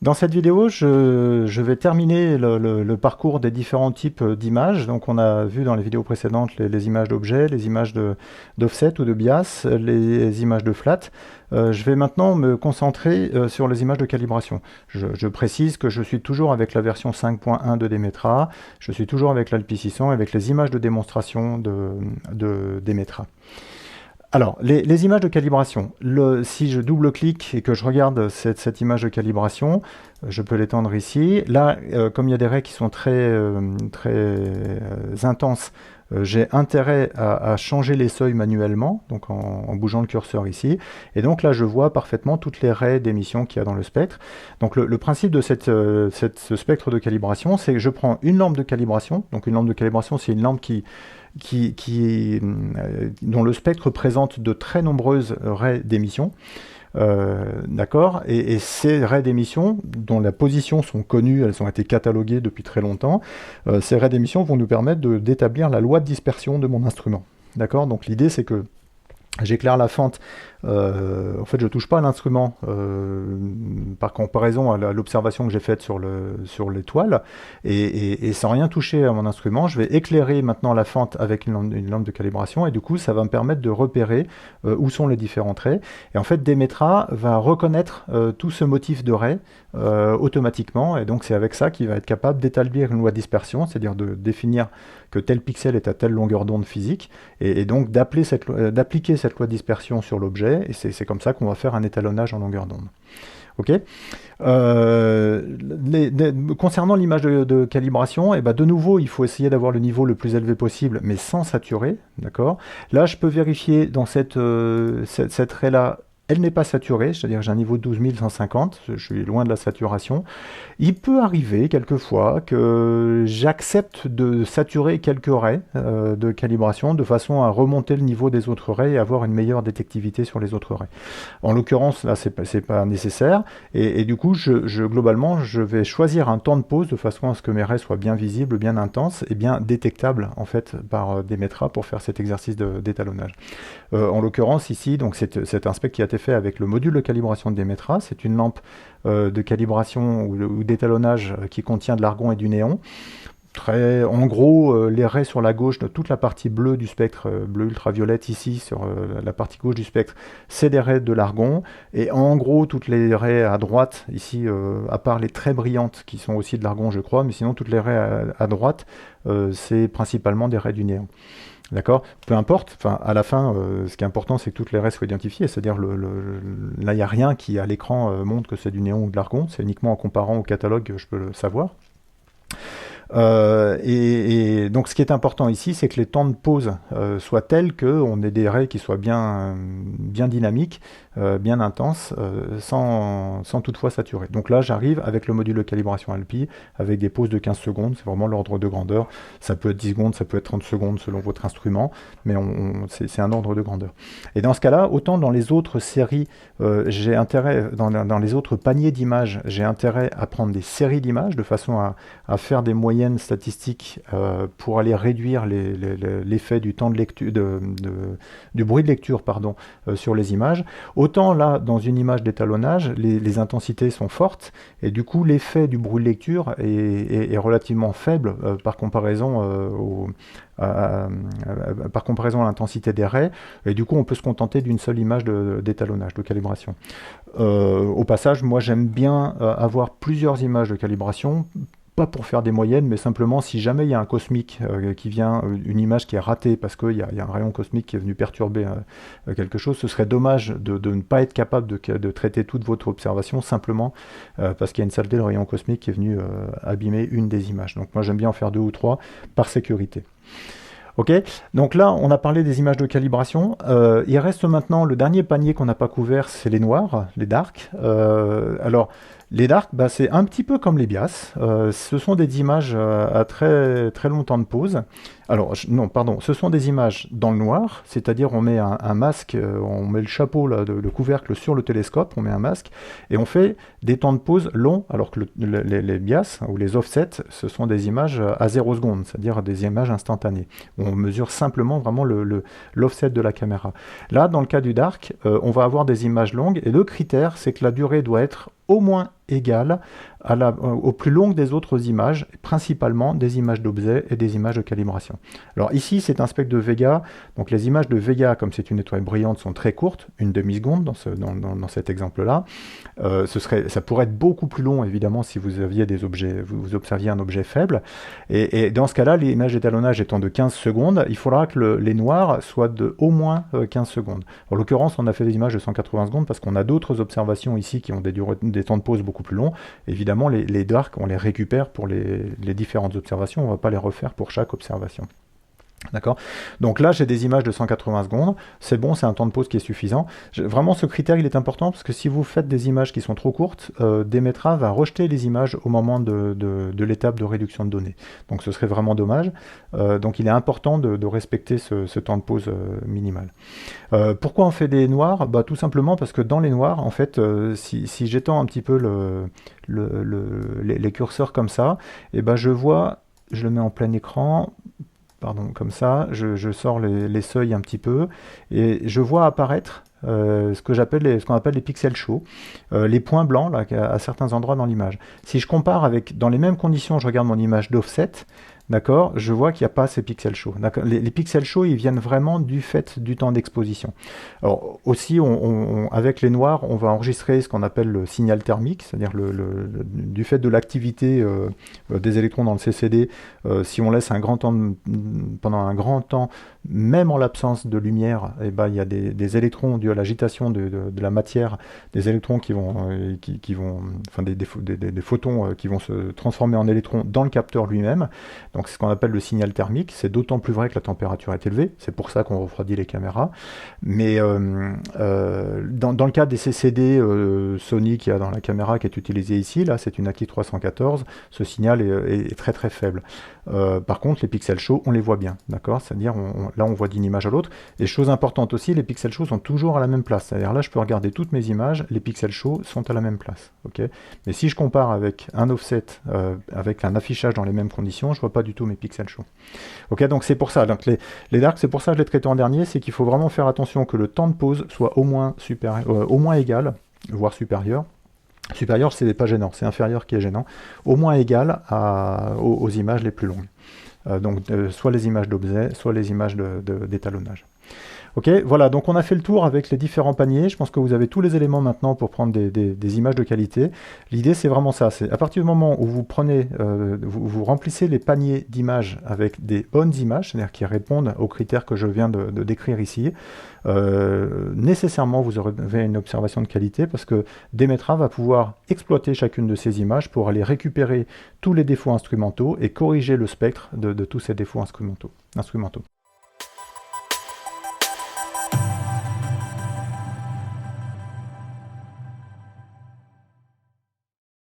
Dans cette vidéo, je vais terminer le parcours des différents types d'images. Donc on a vu dans les vidéos précédentes les images d'objets, les images d'offset ou de bias, les images de flat. Je vais maintenant me concentrer sur les images de calibration. Je précise que je suis toujours avec la version 5.1 de Demetra, je suis toujours avec l'ALPI600 avec les images de démonstration de Demetra. Alors, les images de calibration. Si je double-clique et que je regarde cette image de calibration, je peux l'étendre ici. Là, comme il y a des raies qui sont très intenses, j'ai intérêt à changer les seuils manuellement, donc en bougeant le curseur ici. Et donc là, je vois parfaitement toutes les raies d'émission qu'il y a dans le spectre. Donc le principe de ce spectre de calibration, c'est que je prends une lampe de calibration. Donc une lampe de calibration, c'est une lampe dont le spectre présente de très nombreuses raies d'émission. D'accord, et ces raies d'émission, dont la position sont connues, elles ont été cataloguées depuis très longtemps, ces raies d'émission vont nous permettre d'établir la loi de dispersion de mon instrument. D'accord, donc l'idée c'est que j'éclaire la fente, en fait je ne touche pas à l'instrument par comparaison à l'observation que j'ai faite sur l'étoile, et sans rien toucher à mon instrument, je vais éclairer maintenant la fente avec une lampe de calibration, et du coup ça va me permettre de repérer où sont les différents traits. Et en fait Demetra va reconnaître tout ce motif de raie automatiquement, et donc c'est avec ça qu'il va être capable d'établir une loi de dispersion, c'est-à-dire de définir que tel pixel est à telle longueur d'onde physique, et donc d'appliquer cette loi de dispersion sur l'objet, et c'est comme ça qu'on va faire un étalonnage en longueur d'onde. Ok. Concernant l'image de calibration, de nouveau, il faut essayer d'avoir le niveau le plus élevé possible, mais sans saturer. D'accord. Là, je peux vérifier dans cette raie-là, elle n'est pas saturée, c'est-à-dire que j'ai un niveau de 12150, je suis loin de la saturation. Il peut arriver quelquefois que j'accepte de saturer quelques raies de calibration de façon à remonter le niveau des autres raies et avoir une meilleure détectivité sur les autres raies. En l'occurrence, là, c'est pas nécessaire, et du coup, globalement, je vais choisir un temps de pause de façon à ce que mes raies soient bien visibles, bien intenses et bien détectables en fait par Demetra pour faire cet exercice d'étalonnage. En l'occurrence ici, donc c'est un spec qui a été fait avec le module de calibration de Demetra. C'est une lampe de calibration ou d'étalonnage qui contient de l'argon et du néon. En gros, les raies sur la gauche, de toute la partie bleue du spectre, bleu ultraviolette ici, sur la partie gauche du spectre, c'est des raies de l'argon. Et en gros, toutes les raies à droite, ici, à part les très brillantes, qui sont aussi de l'argon, je crois, mais sinon, toutes les raies à droite, c'est principalement des raies du néon. D'accord. Peu importe, à la fin, ce qui est important, c'est que toutes les raies soient identifiées, c'est-à-dire là, il n'y a rien qui, à l'écran, montre que c'est du néon ou de l'argon, c'est uniquement en comparant au catalogue que je peux le savoir. Et donc ce qui est important ici, c'est que les temps de pause soient tels qu'on ait des raies qui soient bien dynamiques, bien intenses, sans toutefois saturer. Donc là, j'arrive avec le module de calibration ALPI, avec des pauses de 15 secondes, c'est vraiment l'ordre de grandeur. Ça peut être 10 secondes, ça peut être 30 secondes selon votre instrument, mais c'est un ordre de grandeur. Et dans ce cas-là, autant dans les autres séries, j'ai intérêt, dans les autres paniers d'images, j'ai intérêt à prendre des séries d'images de façon à faire des moyennes statistiques pour aller réduire l'effet du temps de lecture, du bruit de lecture sur les images. Autant là, dans une image d'étalonnage, les intensités sont fortes et du coup l'effet du bruit de lecture est relativement faible par comparaison à l'intensité des raies, et du coup on peut se contenter d'une seule image d'étalonnage, de calibration. Au passage, moi j'aime bien avoir plusieurs images de calibration, pas pour faire des moyennes, mais simplement si jamais il y a un cosmique qui vient, une image qui est ratée parce qu'il y a un rayon cosmique qui est venu perturber quelque chose, ce serait dommage de ne pas être capable de traiter toute votre observation simplement parce qu'il y a une saleté de rayon cosmique qui est venu abîmer une des images. Donc moi j'aime bien en faire 2 ou 3 par sécurité. Ok, donc là on a parlé des images de calibration. Il reste maintenant le dernier panier qu'on n'a pas couvert, c'est les noirs, les darks. Alors les darks, c'est un petit peu comme les bias. Ce sont des images à très long temps de pause. Alors, non, pardon, ce sont des images dans le noir, c'est-à-dire on met un masque, on met le chapeau, là, le couvercle sur le télescope, on met un masque, et on fait des temps de pause longs, alors que les bias ou les offsets, ce sont des images à 0 seconde, c'est-à-dire des images instantanées. On mesure simplement vraiment l'offset de la caméra. Là, dans le cas du dark, on va avoir des images longues, et le critère, c'est que la durée doit être au moins égale aux plus longues des autres images, principalement des images d'objets et des images de calibration. Alors ici, c'est un spectre de Vega, donc les images de Vega, comme c'est une étoile brillante, sont très courtes, une demi-seconde dans cet exemple-là. Ça pourrait être beaucoup plus long, évidemment, si vous aviez des objets, vous observiez un objet faible. Et dans ce cas-là, l'image d'étalonnage étant de 15 secondes, il faudra que les noirs soient de au moins 15 secondes. En l'occurrence, on a fait des images de 180 secondes parce qu'on a d'autres observations ici qui ont des temps de pause beaucoup plus longs. Évidemment, les darks, on les récupère pour les différentes observations, on ne va pas les refaire pour chaque observation. D'accord. Donc là, j'ai des images de 180 secondes. C'est bon, c'est un temps de pause qui est suffisant. Vraiment, ce critère, il est important parce que si vous faites des images qui sont trop courtes, Demetra va rejeter les images au moment de l'étape de réduction de données. Donc ce serait vraiment dommage. Donc il est important de respecter ce temps de pause minimal. Pourquoi on fait des noirs? Tout simplement parce que dans les noirs, en fait, si j'étends un petit peu les curseurs comme ça, et je vois, je le mets en plein écran, pardon, comme ça, je sors les seuils un petit peu, et je vois apparaître ce qu'on appelle les pixels chauds, les points blancs là, à certains endroits dans l'image. Si je compare dans les mêmes conditions, je regarde mon image d'offset, d'accord, je vois qu'il n'y a pas ces pixels chauds. Les pixels chauds, ils viennent vraiment du fait du temps d'exposition. Alors aussi, avec les noirs, on va enregistrer ce qu'on appelle le signal thermique, c'est-à-dire du fait de l'activité des électrons dans le CCD, si on laisse pendant un grand temps, même en l'absence de lumière, il y a des électrons dus à l'agitation de la matière, des électrons enfin des photons qui vont se transformer en électrons dans le capteur lui-même. Donc c'est ce qu'on appelle le signal thermique. C'est d'autant plus vrai que la température est élevée. C'est pour ça qu'on refroidit les caméras. Mais dans le cas des CCD Sony qu'il y a dans la caméra qui est utilisée ici, là c'est une Aki 314, ce signal est très très faible. Par contre, les pixels chauds, on les voit bien, d'accord? C'est-à-dire, là, on voit d'une image à l'autre. Et chose importante aussi, les pixels chauds sont toujours à la même place. C'est-à-dire, là, je peux regarder toutes mes images, les pixels chauds sont à la même place, ok? Mais si je compare avec un offset, avec un affichage dans les mêmes conditions, je vois pas du tout mes pixels chauds. Ok, donc c'est pour ça. Donc les darks, c'est pour ça que je les traite en dernier, c'est qu'il faut vraiment faire attention que le temps de pause soit au moins égal, voire supérieur. Supérieur, c'est pas gênant, c'est inférieur qui est gênant, au moins égal aux images les plus longues. Donc soit les images d'objets, soit les images d'étalonnage. Ok, voilà, donc on a fait le tour avec les différents paniers. Je pense que vous avez tous les éléments maintenant pour prendre des images de qualité. L'idée, c'est vraiment ça. C'est à partir du moment où vous prenez, vous remplissez les paniers d'images avec des bonnes images, c'est-à-dire qui répondent aux critères que je viens de décrire ici, nécessairement vous aurez une observation de qualité parce que Demetra va pouvoir exploiter chacune de ces images pour aller récupérer tous les défauts instrumentaux et corriger le spectre de tous ces défauts instrumentaux.